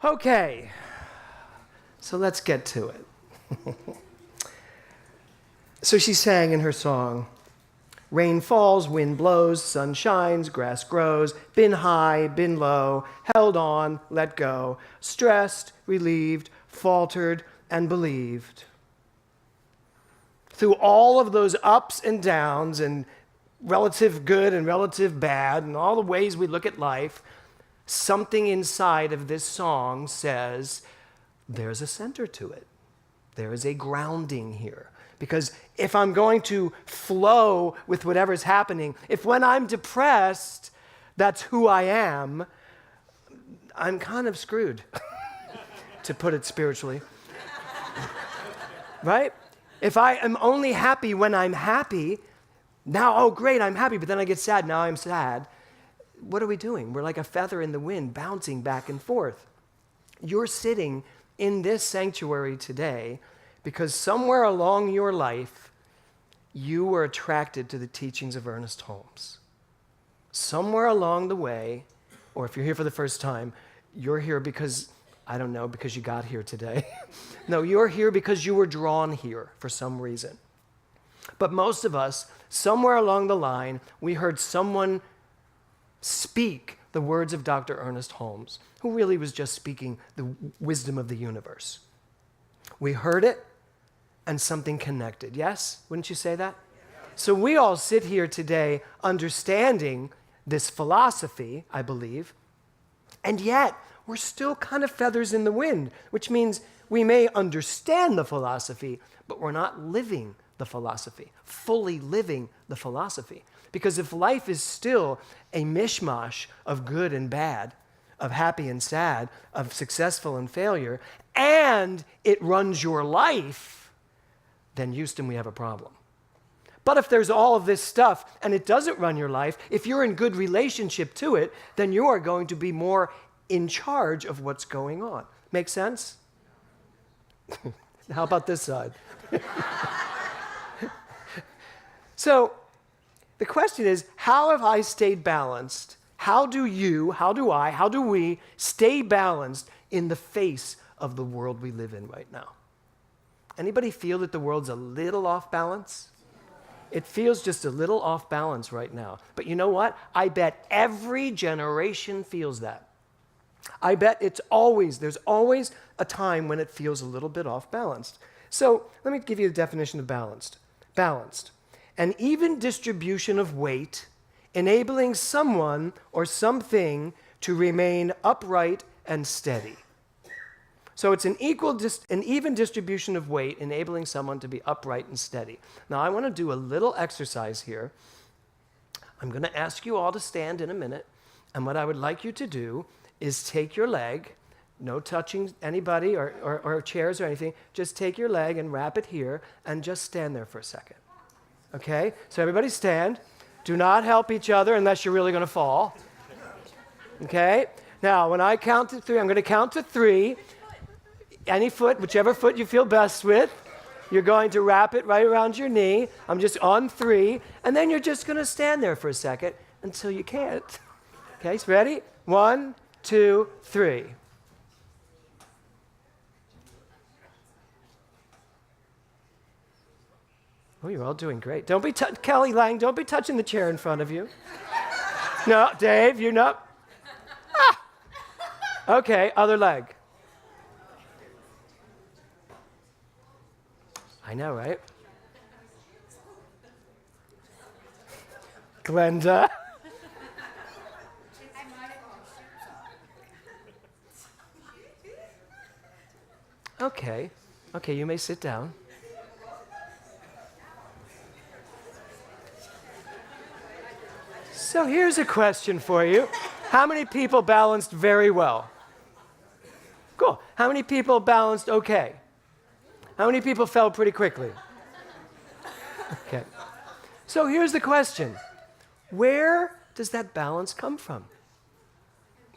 Okay, so let's get to it. So she sang in her song, rain falls, wind blows, sun shines, grass grows, been high, been low, held on, let go, stressed, relieved, faltered, and believed. Through all of those ups and downs and relative good and relative bad and all the ways we look at life, something inside of this song says there's a center to it. There is a grounding here. Because if I'm going to flow with whatever's happening, if when I'm depressed, that's who I am, I'm kind of screwed, to put it spiritually. Right? If I am only happy when I'm happy, now, oh great, I'm happy, but then I get sad, now I'm sad. What are we doing? We're like a feather in the wind, bouncing back and forth. You're sitting in this sanctuary today because somewhere along your life, you were attracted to the teachings of Ernest Holmes. Somewhere along the way, or if you're here for the first time, you're here because, I don't know, because you got here today. No, you're here because you were drawn here for some reason. But most of us, somewhere along the line, we heard someone speak the words of Dr. Ernest Holmes, who really was just speaking the wisdom of the universe. We heard it, and something connected. Yes? Wouldn't you say that? So we all sit here today understanding this philosophy, I believe, and yet we're still kind of feathers in the wind, which means we may understand the philosophy, but we're not living the philosophy, fully living the philosophy. Because if life is still a mishmash of good and bad, of happy and sad, of successful and failure, and it runs your life, then Houston, we have a problem. But if there's all of this stuff and it doesn't run your life, if you're in good relationship to it, then you are going to be more in charge of what's going on. Make sense? How about this side? So the question is, how have I stayed balanced? How do we stay balanced in the face of the world we live in right now? Anybody feel that the world's a little off balance? It feels just a little off balance right now. But you know what? I bet every generation feels that. I bet there's always a time when it feels a little bit off balanced. So let me give you the definition of balanced. Balanced. An even distribution of weight, enabling someone or something to remain upright and steady. So it's an even distribution of weight, enabling someone to be upright and steady. Now, I want to do a little exercise here. I'm going to ask you all to stand in a minute, and what I would like you to do is take your leg, no touching anybody or chairs or anything, just take your leg and wrap it here, and just stand there for a second. Okay? So everybody stand. Do not help each other unless you're really going to fall. Okay? Now, when I count to 3, I'm going to count to 3. Any foot, whichever foot you feel best with, you're going to wrap it right around your knee. I'm just on 3, and then you're just going to stand there for a second until you can't. Okay, so ready? 1, 2, 3. Oh, you're all doing great. Don't be Kelly Lang, don't be touching the chair in front of you. No, Dave, you're not. Ah. Okay, other leg. I know, right? Glenda. Okay, you may sit down. So here's a question for you. How many people balanced very well? Cool. How many people balanced okay? How many people fell pretty quickly? Okay. So here's the question. Where does that balance come from?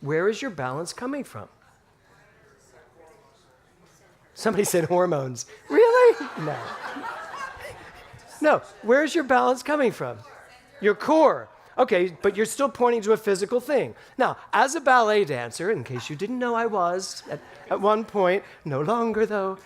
Where is your balance coming from? Somebody said hormones. Really? No. No. Where's your balance coming from? Your core. Okay, but you're still pointing to a physical thing. Now, as a ballet dancer, in case you didn't know I was at one point, no longer though,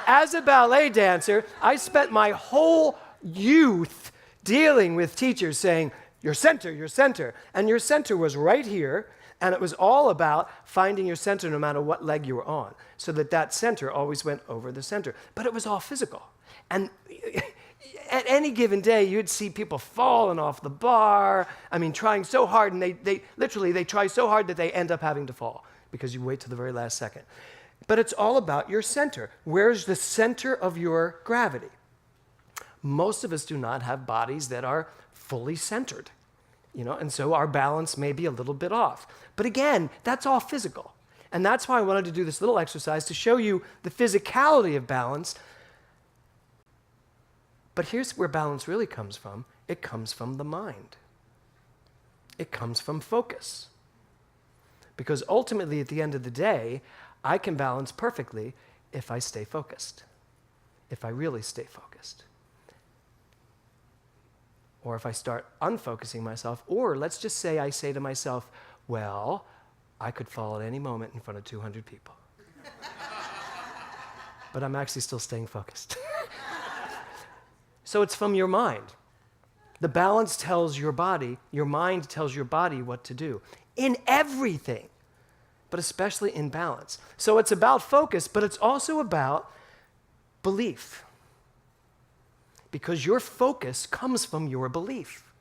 as a ballet dancer, I spent my whole youth dealing with teachers saying, your center. And your center was right here, and it was all about finding your center no matter what leg you were on, so that center always went over the center. But it was all physical. And at any given day, you'd see people falling off the bar. I mean, trying so hard, and they try so hard that they end up having to fall because you wait till the very last second. But it's all about your center. Where's the center of your gravity? Most of us do not have bodies that are fully centered, and so our balance may be a little bit off. But again, that's all physical. And that's why I wanted to do this little exercise to show you the physicality of balance. But here's where balance really comes from. It comes from the mind. It comes from focus. Because ultimately, at the end of the day, I can balance perfectly if I stay focused, if I really stay focused. Or if I start unfocusing myself, or let's just say I say to myself, well, I could fall at any moment in front of 200 people. But I'm actually still staying focused. So it's from your mind. The balance tells your mind tells your body what to do in everything, but especially in balance. So it's about focus, but it's also about belief. Because your focus comes from your belief.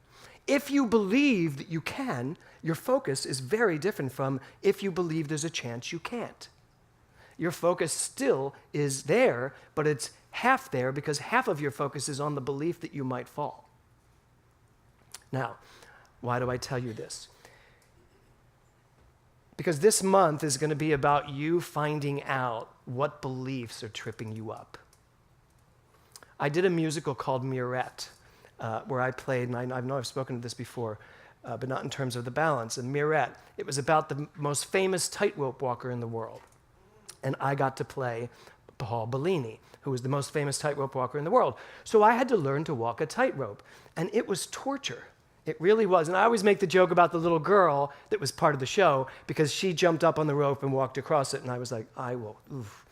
If you believe that you can, your focus is very different from if you believe there's a chance you can't. Your focus still is there, but it's half there because half of your focus is on the belief that you might fall. Now, why do I tell you this? Because this month is going to be about you finding out what beliefs are tripping you up. I did a musical called Mirette, where I played, and I know I've spoken to this before, but not in terms of the balance. And Mirette, it was about the most famous tightrope walker in the world. And I got to play Paul Bellini, who was the most famous tightrope walker in the world. So I had to learn to walk a tightrope, and it was torture. It really was. And I always make the joke about the little girl that was part of the show because she jumped up on the rope and walked across it, and I was like, I will, oof.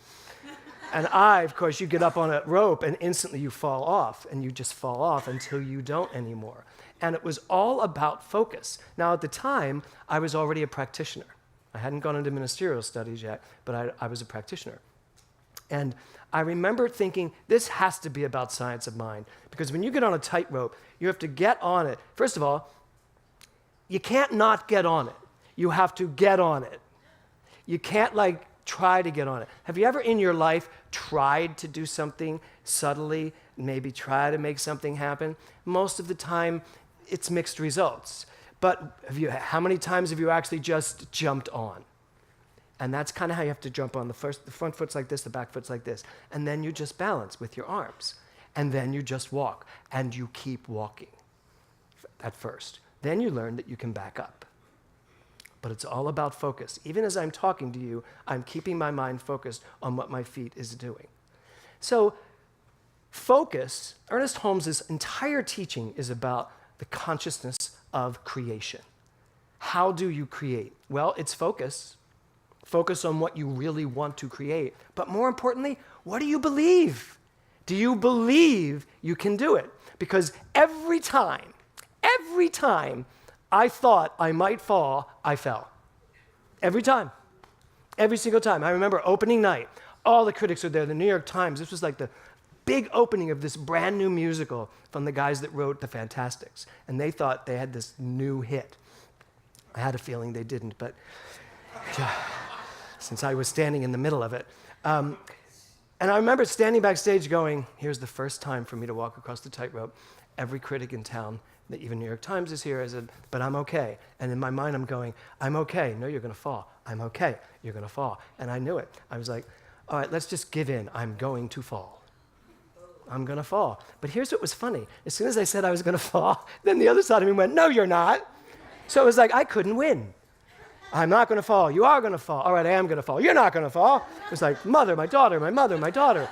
And of course, you get up on a rope and instantly you fall off, and you just fall off until you don't anymore. And it was all about focus. Now, at the time, I was already a practitioner. I hadn't gone into ministerial studies yet, but I was a practitioner. And I remember thinking, this has to be about science of mind, because when you get on a tightrope, you have to get on it. First of all, you can't not get on it. You have to get on it. You can't try to get on it. Have you ever in your life tried to do something subtly, maybe try to make something happen? Most of the time, it's mixed results. But how many times have you actually just jumped on? And that's kind of how you have to jump on. The front foot's like this, the back foot's like this. And then you just balance with your arms. And then you just walk. And you keep walking at first. Then you learn that you can back up. But it's all about focus. Even as I'm talking to you, I'm keeping my mind focused on what my feet is doing. So focus, Ernest Holmes' entire teaching is about the consciousness of creation. How do you create? Well, it's focus. Focus on what you really want to create. But more importantly, what do you believe? Do you believe you can do it? Because every time I thought I might fall, I fell. Every time. Every single time. I remember opening night. All the critics were there. The New York Times. This was like the big opening of this brand new musical from the guys that wrote The Fantastics. And they thought they had this new hit. I had a feeling they didn't, but since I was standing in the middle of it. And I remember standing backstage going, here's the first time for me to walk across the tightrope. Every critic in town, even New York Times is here, I said, but I'm okay. And in my mind, I'm going, I'm okay. No, you're going to fall. I'm okay. You're going to fall. And I knew it. I was like, all right, let's just give in. I'm going to fall. I'm going to fall. But here's what was funny. As soon as I said I was going to fall, then the other side of me went, no, you're not. So it was like I couldn't win. I'm not going to fall. You are going to fall. All right, I am going to fall. You're not going to fall. It was like, mother, my daughter, my mother, my daughter.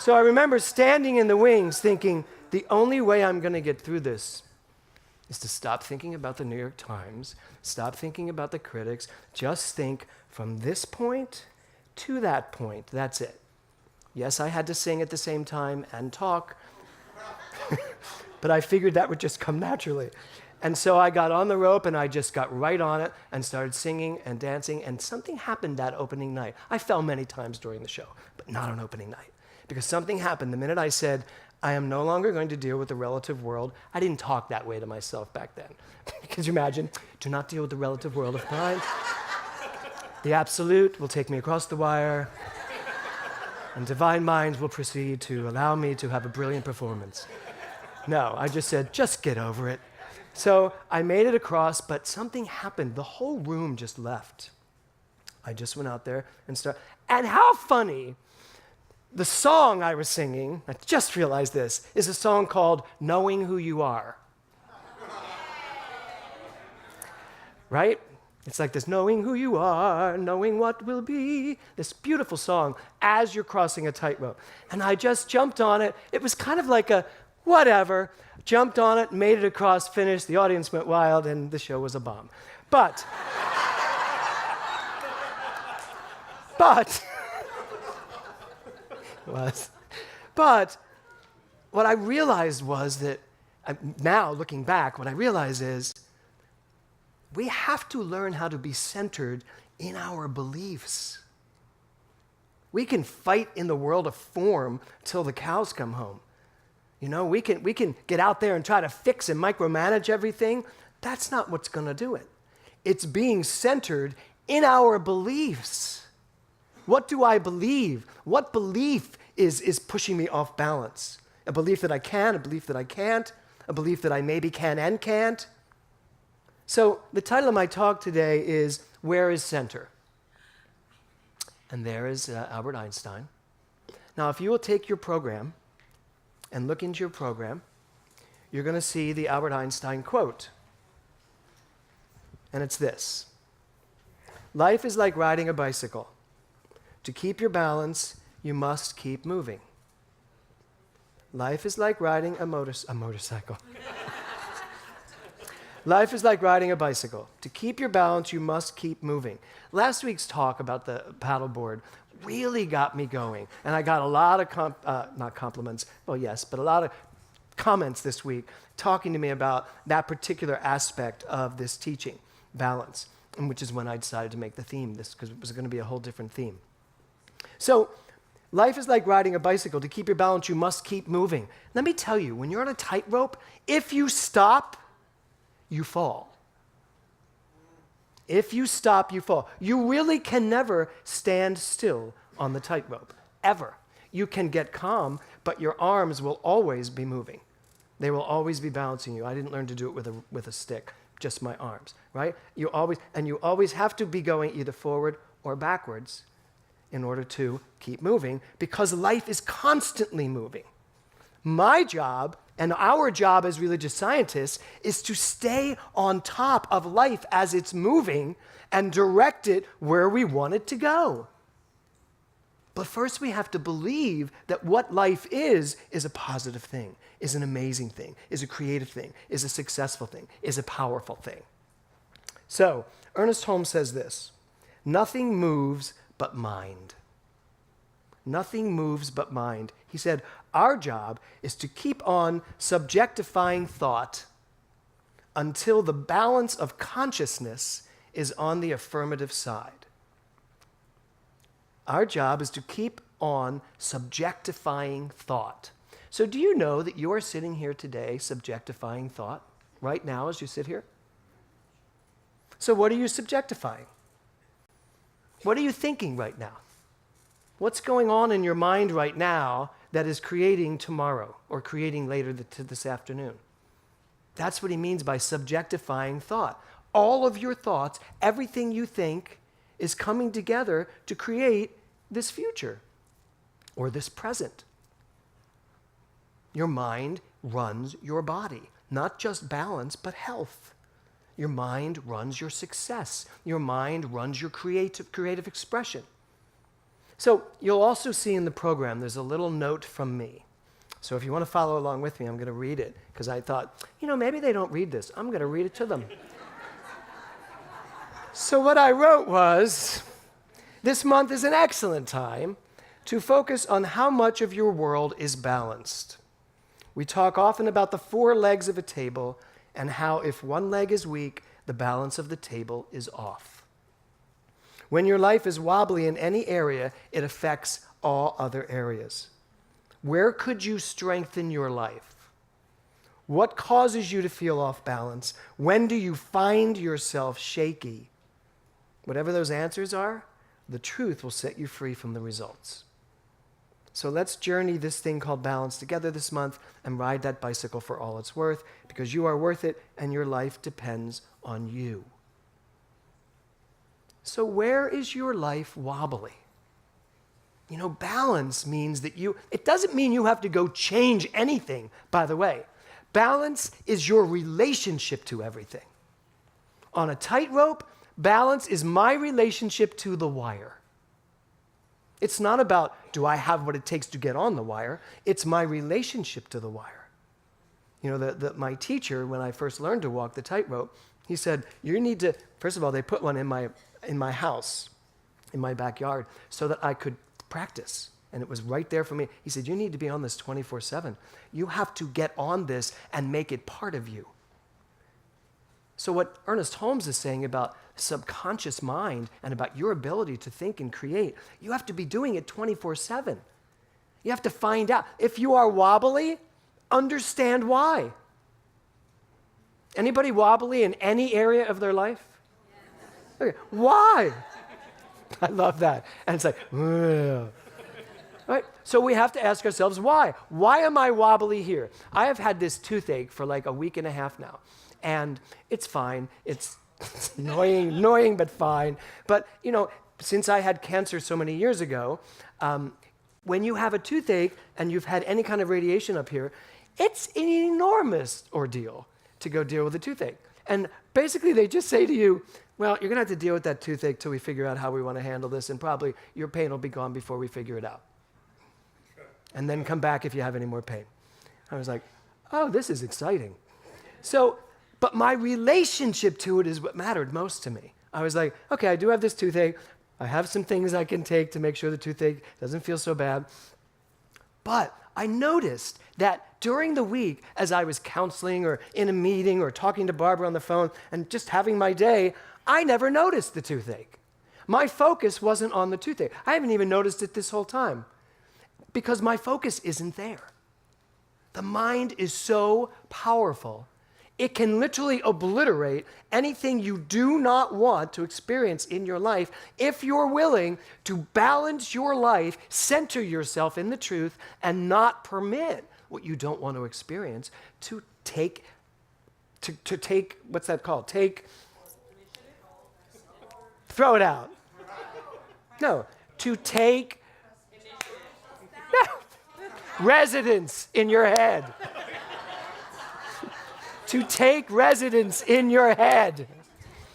So I remember standing in the wings thinking, the only way I'm going to get through this is to stop thinking about the New York Times, stop thinking about the critics, just think from this point to that point. That's it. Yes, I had to sing at the same time and talk, but I figured that would just come naturally. And so I got on the rope and I just got right on it and started singing and dancing, and something happened that opening night. I fell many times during the show, but not on opening night, because something happened the minute I said, I am no longer going to deal with the relative world. I didn't talk that way to myself back then. Could you imagine? Do not deal with the relative world of mind. The absolute will take me across the wire, and divine minds will proceed to allow me to have a brilliant performance. No, I just said, just get over it. So I made it across, but something happened. The whole room just left. I just went out there and started. And how funny. The song I was singing, I just realized this, is a song called Knowing Who You Are. Right? It's like this, knowing who you are, knowing what will be, this beautiful song as you're crossing a tightrope. And I just jumped on it. It was kind of like a whatever, jumped on it, made it across, finished, the audience went wild, and the show was a bomb. But But what I realized was that, now looking back, what I realize is we have to learn how to be centered in our beliefs. We can fight in the world of form till the cows come home. You know, we can get out there and try to fix and micromanage everything. That's not what's going to do it. It's being centered in our beliefs. What do I believe? What belief is pushing me off balance? A belief that I can, a belief that I can't, a belief that I maybe can and can't. So the title of my talk today is, Where is Center? And there is Albert Einstein. Now, if you will take your program and look into your program, you're going to see the Albert Einstein quote. And it's this: life is like riding a bicycle. To keep your balance, you must keep moving. Life is like riding a motorcycle. Life is like riding a bicycle. To keep your balance, you must keep moving. Last week's talk about the paddleboard really got me going. And I got a lot of, not compliments, well, yes, but a lot of comments this week talking to me about that particular aspect of this teaching, balance, and which is when I decided to make the theme this, because it was going to be a whole different theme. So, life is like riding a bicycle. To keep your balance, you must keep moving. Let me tell you, when you're on a tightrope, if you stop, you fall. If you stop, you fall. You really can never stand still on the tightrope, ever. You can get calm, but your arms will always be moving. They will always be balancing you. I didn't learn to do it with a stick, just my arms, right? You always have to be going either forward or backwards in order to keep moving, because life is constantly moving. My job and our job as religious scientists is to stay on top of life as it's moving and direct it where we want it to go. But first we have to believe that what life is a positive thing, is an amazing thing, is a creative thing, is a successful thing, is a powerful thing. So, Ernest Holmes says this: nothing moves but mind. Nothing moves but mind. He said, our job is to keep on subjectifying thought until the balance of consciousness is on the affirmative side. Our job is to keep on subjectifying thought. So do you know that you are sitting here today subjectifying thought right now as you sit here? So what are you subjectifying? What are you thinking right now? What's going on in your mind right now that is creating tomorrow or creating later this afternoon? That's what he means by subjectifying thought. All of your thoughts, everything you think, is coming together to create this future or this present. Your mind runs your body, not just balance, but health. Your mind runs your success. Your mind runs your creative expression. So you'll also see in the program, there's a little note from me. So if you want to follow along with me, I'm going to read it, because I thought, maybe they don't read this. I'm going to read it to them. So what I wrote was, this month is an excellent time to focus on how much of your world is balanced. We talk often about the 4 legs of a table and how if one leg is weak, the balance of the table is off. When your life is wobbly in any area, it affects all other areas. Where could you strengthen your life? What causes you to feel off balance? When do you find yourself shaky? Whatever those answers are, the truth will set you free from the results. So let's journey this thing called balance together this month and ride that bicycle for all it's worth, because you are worth it and your life depends on you. So where is your life wobbly? Balance means that it doesn't mean you have to go change anything, by the way. Balance is your relationship to everything. On a tightrope, balance is my relationship to the wire. It's not about, do I have what it takes to get on the wire? It's my relationship to the wire. My teacher, when I first learned to walk the tightrope, he said, you need to, first of all, they put one in my house, in my backyard, so that I could practice. And it was right there for me. He said, you need to be on this 24/7. You have to get on this and make it part of you. So what Ernest Holmes is saying about subconscious mind and about your ability to think and create, you have to be doing it 24/7. You have to find out. If you are wobbly, understand why. Anybody wobbly in any area of their life? Okay. Why? I love that. And it's like, ugh. Right? So we have to ask ourselves, why? Why am I wobbly here? I have had this toothache for like a week and a half now. And it's fine. It's annoying, but fine. But, since I had cancer so many years ago, when you have a toothache and you've had any kind of radiation up here, it's an enormous ordeal to go deal with a toothache. And basically they just say to you, well, you're going to have to deal with that toothache till we figure out how we want to handle this, and probably your pain will be gone before we figure it out. And then come back if you have any more pain. I was like, oh, this is exciting. But my relationship to it is what mattered most to me. I was like, okay, I do have this toothache. I have some things I can take to make sure the toothache doesn't feel so bad. But I noticed that during the week, as I was counseling or in a meeting or talking to Barbara on the phone and just having my day, I never noticed the toothache. My focus wasn't on the toothache. I haven't even noticed it this whole time because my focus isn't there. The mind is so powerful. It can literally obliterate anything you do not want to experience in your life if you're willing to balance your life, center yourself in the truth, and not permit what you don't want to experience to take, what's that called? Throw it out. No, to take residence in your head. To take residence in your head.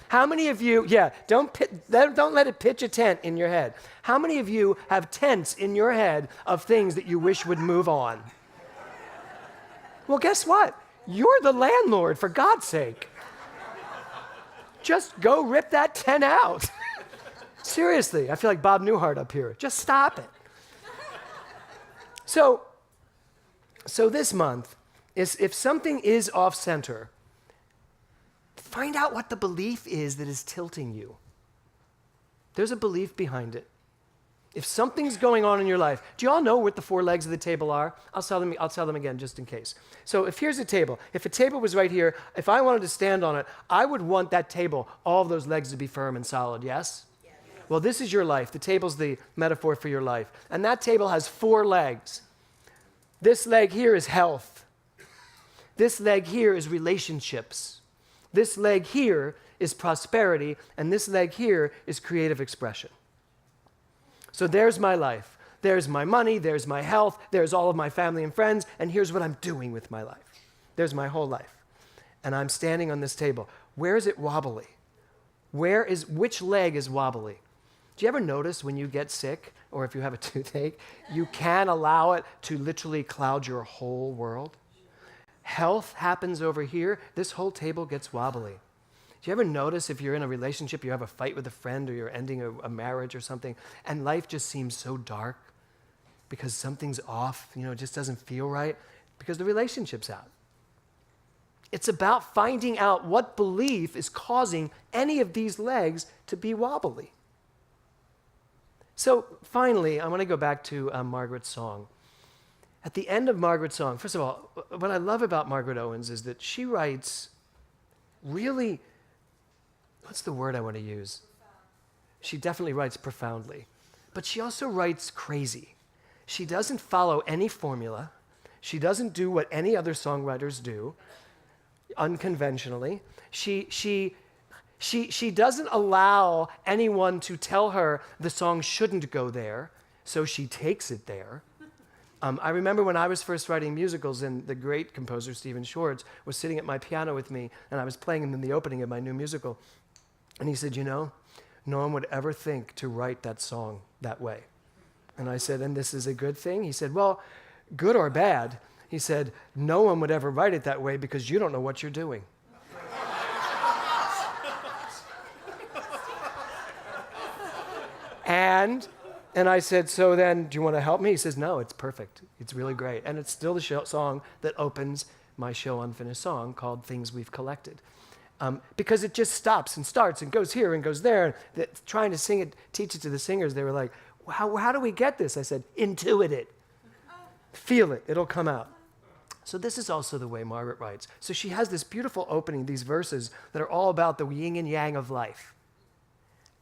How many of you, don't let it pitch a tent in your head. How many of you have tents in your head of things that you wish would move on? Well, guess what? You're the landlord, for God's sake. Just go rip that tent out. Seriously, I feel like Bob Newhart up here. Just stop it. So this month, if something is off center, find out what the belief is that is tilting you. There's a belief behind it. If something's going on in your life, do you all know what the 4 legs of the table are? I'll tell them again just in case. So if here's a table, if a table was right here, if I wanted to stand on it, I would want that table, all of those legs to be firm and solid, yes? Well, this is your life. The table's the metaphor for your life. And that table has 4 legs. This leg here is health. This leg here is relationships. This leg here is prosperity. And this leg here is creative expression. So there's my life. There's my money. There's my health. There's all of my family and friends. And here's what I'm doing with my life. There's my whole life. And I'm standing on this table. Where is it wobbly? Which leg is wobbly? Do you ever notice when you get sick, or if you have a toothache, you can allow it to literally cloud your whole world? Health happens over here, this whole table gets wobbly. Do you ever notice if you're in a relationship, you have a fight with a friend, or you're ending a marriage or something, and life just seems so dark because something's off, it just doesn't feel right, because the relationship's out. It's about finding out what belief is causing any of these legs to be wobbly. So finally, I want to go back to Margaret's song. At the end of Margaret's song, first of all, what I love about Margaret Owens is that she writes really, what's the word I want to use? She definitely writes profoundly, but she also writes crazy. She doesn't follow any formula. She doesn't do what any other songwriters do, unconventionally. She doesn't allow anyone to tell her the song shouldn't go there, so she takes it there. I remember when I was first writing musicals, and the great composer Stephen Schwartz was sitting at my piano with me, and I was playing him in the opening of my new musical. And he said, no one would ever think to write that song that way. And I said, and this is a good thing? He said, well, good or bad. He said, no one would ever write it that way because you don't know what you're doing. And I said, so then, do you want to help me? He says, no, it's perfect. It's really great. And it's still the song that opens my show Unfinished Song called Things We've Collected. Because it just stops and starts and goes here and goes there. Trying to sing it, teach it to the singers, they were like, how do we get this? I said, intuit it. Feel it. It'll come out. So this is also the way Margaret writes. So she has this beautiful opening, these verses that are all about the yin and yang of life.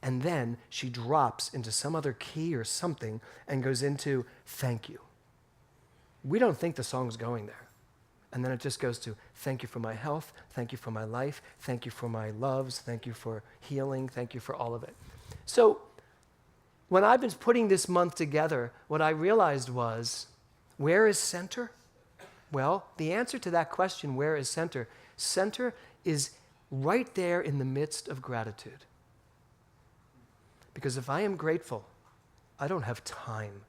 And then she drops into some other key or something and goes into thank you. We don't think the song's going there. And then it just goes to thank you for my health, thank you for my life, thank you for my loves, thank you for healing, thank you for all of it. So when I've been putting this month together, what I realized was, where is center? Well, the answer to that question, where is center? Center is right there in the midst of gratitude. Because if I am grateful, I don't have time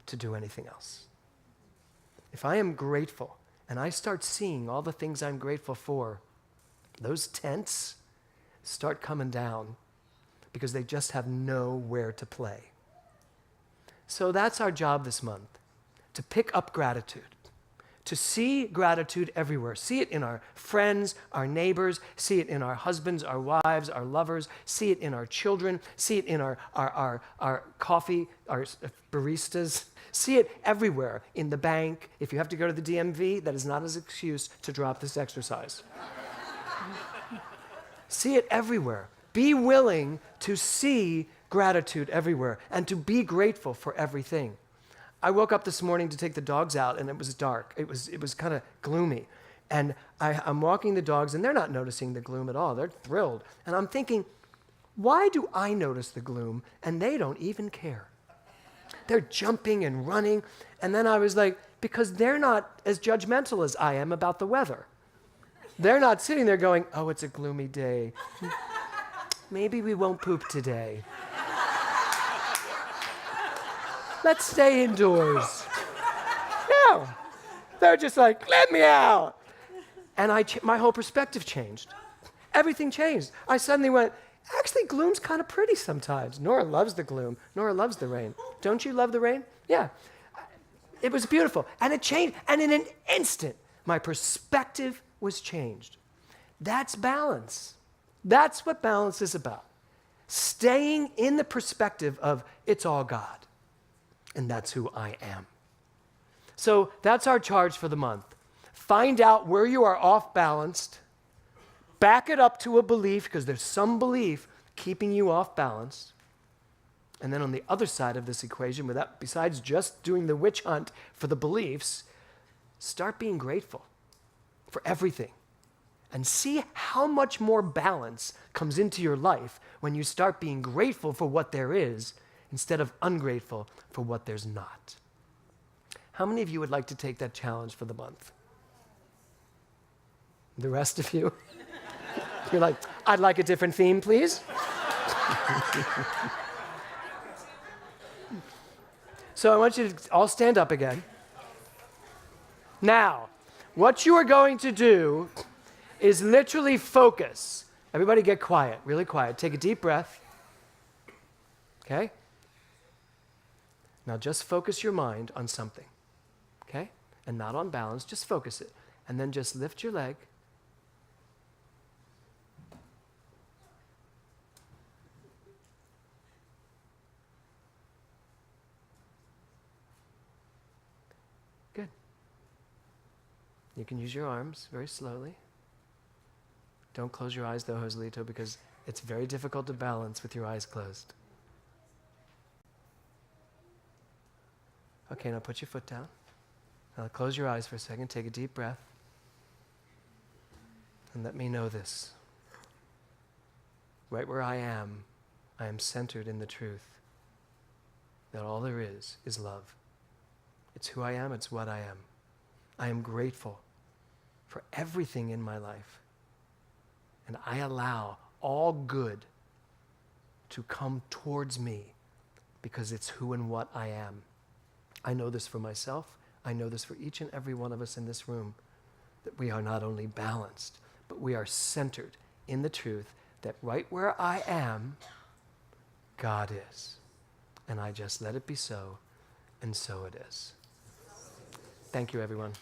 to do anything else. If I am grateful and I start seeing all the things I'm grateful for, those tents start coming down because they just have nowhere to play. So that's our job this month, to pick up gratitude. To see gratitude everywhere. See it in our friends, our neighbors, see it in our husbands, our wives, our lovers, see it in our children, see it in our coffee, our baristas. See it everywhere, in the bank. If you have to go to the DMV, that is not an excuse to drop this exercise. See it everywhere. Be willing to see gratitude everywhere and to be grateful for everything. I woke up this morning to take the dogs out, and it was dark. It was kind of gloomy. And I'm walking the dogs, and they're not noticing the gloom at all. They're thrilled. And I'm thinking, why do I notice the gloom, and they don't even care? They're jumping and running. And then I was like, because they're not as judgmental as I am about the weather. They're not sitting there going, oh, it's a gloomy day. Maybe we won't poop today. Let's stay indoors. No. They're just like, let me out. And my whole perspective changed. Everything changed. I suddenly went, actually, gloom's kind of pretty sometimes. Nora loves the gloom. Nora loves the rain. Don't you love the rain? Yeah. It was beautiful. And it changed. And in an instant, my perspective was changed. That's balance. That's what balance is about. Staying in the perspective of it's all God. And that's who I am. So that's our charge for the month. Find out where you are off balanced. Back it up to a belief, because there's some belief keeping you off balance. And then on the other side of this equation, besides just doing the witch hunt for the beliefs, start being grateful for everything. And see how much more balance comes into your life when you start being grateful for what there is instead of ungrateful for what there's not. How many of you would like to take that challenge for the month? The rest of you? You're like, I'd like a different theme, please. So I want you to all stand up again. Now, what you are going to do is literally focus. Everybody get quiet, really quiet. Take a deep breath. Okay? Now just focus your mind on something. Okay? And not on balance, just focus it. And then just lift your leg. Good. You can use your arms very slowly. Don't close your eyes though, Joselito, because it's very difficult to balance with your eyes closed. Okay, now put your foot down. Now close your eyes for a second. Take a deep breath. And let me know this. Right where I am centered in the truth that all there is love. It's who I am, it's what I am. I am grateful for everything in my life. And I allow all good to come towards me because it's who and what I am. I know this for myself. I know this for each and every one of us in this room, that we are not only balanced, but we are centered in the truth that right where I am, God is. And I just let it be so, and so it is. Thank you, everyone.